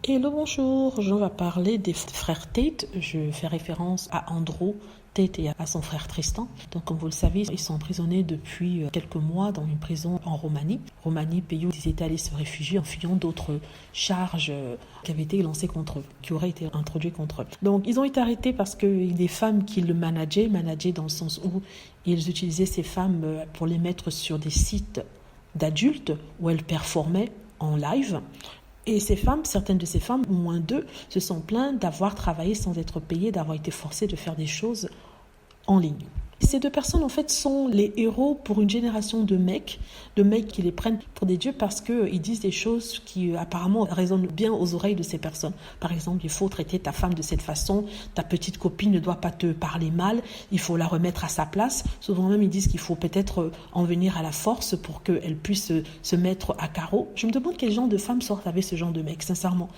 Hello, bonjour, je vais parler des frères Tate. Je fais référence à Andrew Tate et à son frère Tristan. Donc, comme vous le savez, ils sont emprisonnés depuis quelques mois dans une prison en Roumanie. Roumanie, pays où ils étaient allés se réfugier en fuyant d'autres charges qui avaient été lancées contre eux, qui auraient été introduites contre eux. Donc, ils ont été arrêtés parce que les femmes qui le manageaient dans le sens où ils utilisaient ces femmes pour les mettre sur des sites d'adultes où elles performaient en live. Et ces femmes, certaines de ces femmes, au moins deux, se sont plaintes d'avoir travaillé sans être payées, d'avoir été forcées de faire des choses en ligne. Ces deux personnes, en fait, sont les héros pour une génération de mecs qui les prennent pour des dieux parce qu'ils disent des choses qui apparemment résonnent bien aux oreilles de ces personnes. Par exemple, il faut traiter ta femme de cette façon, ta petite copine ne doit pas te parler mal, il faut la remettre à sa place. Souvent même, ils disent qu'il faut peut-être en venir à la force pour qu'elle puisse se mettre à carreau. Je me demande quel genre de femmes sortent avec ce genre de mecs, sincèrement.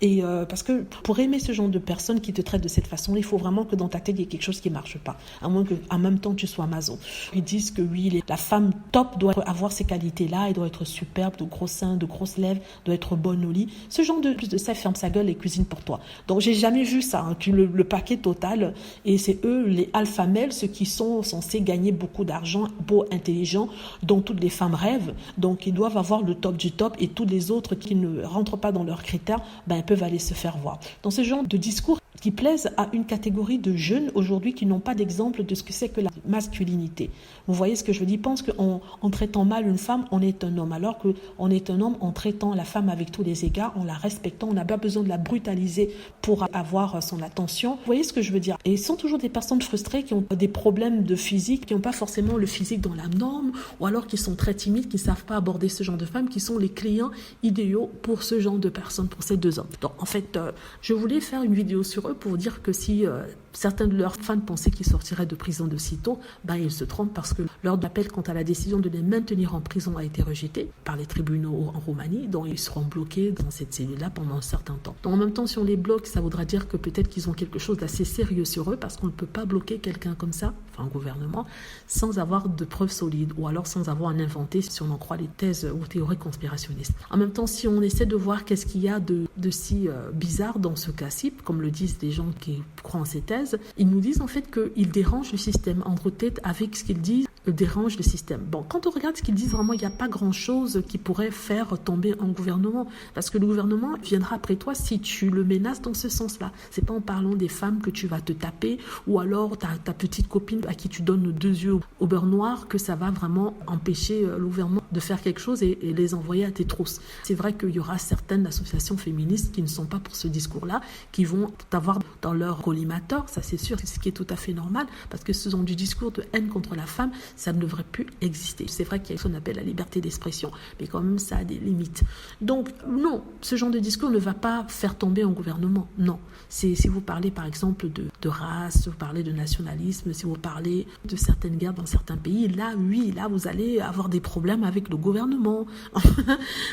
Et parce que pour aimer ce genre de personnes qui te traitent de cette façon, il faut vraiment que dans ta tête, il y ait quelque chose qui ne marche pas. À moins que, en même temps, tu sois maso. Ils disent que oui, la femme top doit avoir ces qualités-là, elle doit être superbe, de gros seins, de grosses lèvres, doit être bonne au lit. Ce genre de ça ferme sa gueule et cuisine pour toi. Donc, j'ai jamais vu ça, le paquet total. Et c'est eux, les alpha males, ceux qui sont censés gagner beaucoup d'argent, beaux, intelligents, dont toutes les femmes rêvent. Donc, ils doivent avoir le top du top et tous les autres qui ne rentrent pas dans leurs critères, peuvent aller se faire voir. Dans ce genre de discours qui plaisent à une catégorie de jeunes aujourd'hui qui n'ont pas d'exemple de ce que c'est que la masculinité. Vous voyez ce que je veux dire? Ils pensent qu'en traitant mal une femme, on est un homme, alors qu'on est un homme en traitant la femme avec tous les égards, en la respectant, on n'a pas besoin de la brutaliser pour avoir son attention. Vous voyez ce que je veux dire? Et ils sont toujours des personnes frustrées qui ont des problèmes de physique, qui n'ont pas forcément le physique dans la norme, ou alors qui sont très timides, qui ne savent pas aborder ce genre de femmes, qui sont les clients idéaux pour ce genre de personnes, pour ces deux hommes. Donc en fait, je voulais faire une vidéo sur eux pour vous dire que si certains de leurs fans pensaient qu'ils sortiraient de prison de sitôt, ils se trompent parce que l'ordre d'appel quant à la décision de les maintenir en prison a été rejeté par les tribunaux en Roumanie, donc ils seront bloqués dans cette cellule-là pendant un certain temps. Donc en même temps, si on les bloque, ça voudra dire que peut-être qu'ils ont quelque chose d'assez sérieux sur eux parce qu'on ne peut pas bloquer quelqu'un comme ça, un gouvernement, sans avoir de preuves solides ou alors sans avoir un inventé si on en croit les thèses ou théories conspirationnistes. En même temps, si on essaie de voir qu'est-ce qu'il y a de si bizarre dans ce cas-ci, comme le disent des gens qui croient en ces thèses, ils nous disent en fait qu'ils dérangent le système. Andrew Tate, avec ce qu'ils disent, dérange le système. Bon, quand on regarde ce qu'ils disent, vraiment, il n'y a pas grand-chose qui pourrait faire tomber un gouvernement. Parce que le gouvernement viendra après toi si tu le menaces dans ce sens-là. C'est pas en parlant des femmes que tu vas te taper ou alors ta petite copine à qui tu donnes 2 yeux au beurre noir que ça va vraiment empêcher le gouvernement de faire quelque chose et les envoyer à tes trousses. C'est vrai qu'il y aura certaines associations féministes qui ne sont pas pour ce discours-là, qui vont t'avoir dans leur collimateur, ça c'est sûr, c'est ce qui est tout à fait normal, parce que ce sont du discours de haine contre la femme, ça ne devrait plus exister. C'est vrai qu'il y a ce qu'on appelle la liberté d'expression, mais quand même ça a des limites. Donc non, ce genre de discours ne va pas faire tomber un gouvernement, non. Si vous parlez par exemple de race, si vous parlez de nationalisme, si vous parlez de certaines guerres dans certains pays, là oui, là vous allez avoir des problèmes avec le gouvernement,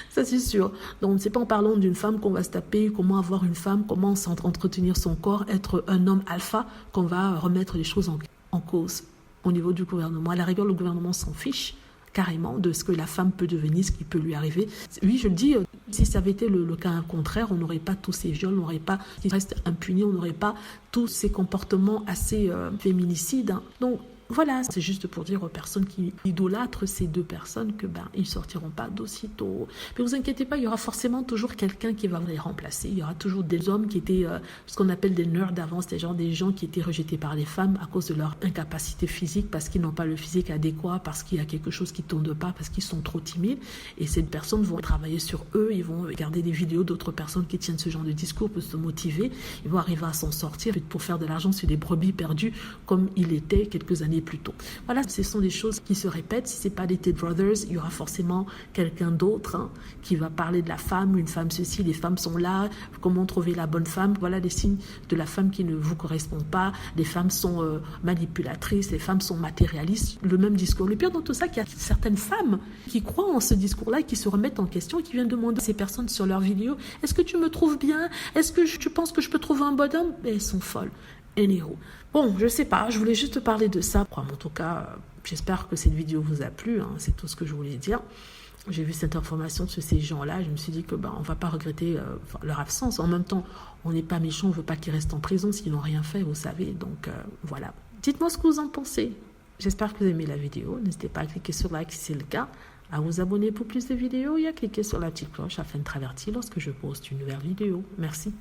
ça c'est sûr. Donc c'est pas en parlant d'une femme qu'on va se taper, comment avoir une femme, comment entretenir son corps, être un homme alpha, qu'on va remettre les choses en cause au niveau du gouvernement. À la rigueur, le gouvernement s'en fiche carrément de ce que la femme peut devenir, ce qui peut lui arriver. Oui, je le dis, si ça avait été le cas contraire, on n'aurait pas tous ces viols, on n'aurait pas, qui restent impunis, on n'aurait pas tous ces comportements assez féminicides. Donc, voilà, c'est juste pour dire aux personnes qui idolâtrent ces deux personnes que ils sortiront pas d'aussitôt. Mais vous inquiétez pas, il y aura forcément toujours quelqu'un qui va les remplacer. Il y aura toujours des hommes qui étaient ce qu'on appelle des nerds d'avant, c'est-à-dire des gens qui étaient rejetés par les femmes à cause de leur incapacité physique, parce qu'ils n'ont pas le physique adéquat, parce qu'il y a quelque chose qui tourne pas, parce qu'ils sont trop timides. Et ces personnes vont travailler sur eux, ils vont regarder des vidéos d'autres personnes qui tiennent ce genre de discours pour se motiver. Ils vont arriver à s'en sortir pour faire de l'argent sur des brebis perdues comme il était quelques années plus tôt. Voilà, ce sont des choses qui se répètent. Si ce n'est pas des Tate Brothers, il y aura forcément quelqu'un d'autre qui va parler de la femme, une femme ceci, les femmes sont là, comment trouver la bonne femme, voilà les signes de la femme qui ne vous correspondent pas, les femmes sont manipulatrices, les femmes sont matérialistes, le même discours. Le pire dans tout ça, qu'il y a certaines femmes qui croient en ce discours-là et qui se remettent en question et qui viennent demander à ces personnes sur leurs vidéos, est-ce que tu me trouves bien? Est-ce que tu penses que je peux trouver un bonhomme? Mais elles sont folles. Anyhow. Bon, je sais pas, je voulais juste parler de ça. En tout cas, j'espère que cette vidéo vous a plu, c'est tout ce que je voulais dire. j'ai vu cette information sur ces gens-là, je me suis dit que on va pas regretter leur absence. En même temps, on n'est pas méchant, on veut pas qu'ils restent en prison s'ils n'ont rien fait, vous savez. Donc voilà. Dites-moi ce que vous en pensez. J'espère que vous aimez la vidéo. N'hésitez pas à cliquer sur like si c'est le cas, à vous abonner pour plus de vidéos et à cliquer sur la petite cloche afin de être averti lorsque je poste une nouvelle vidéo. Merci.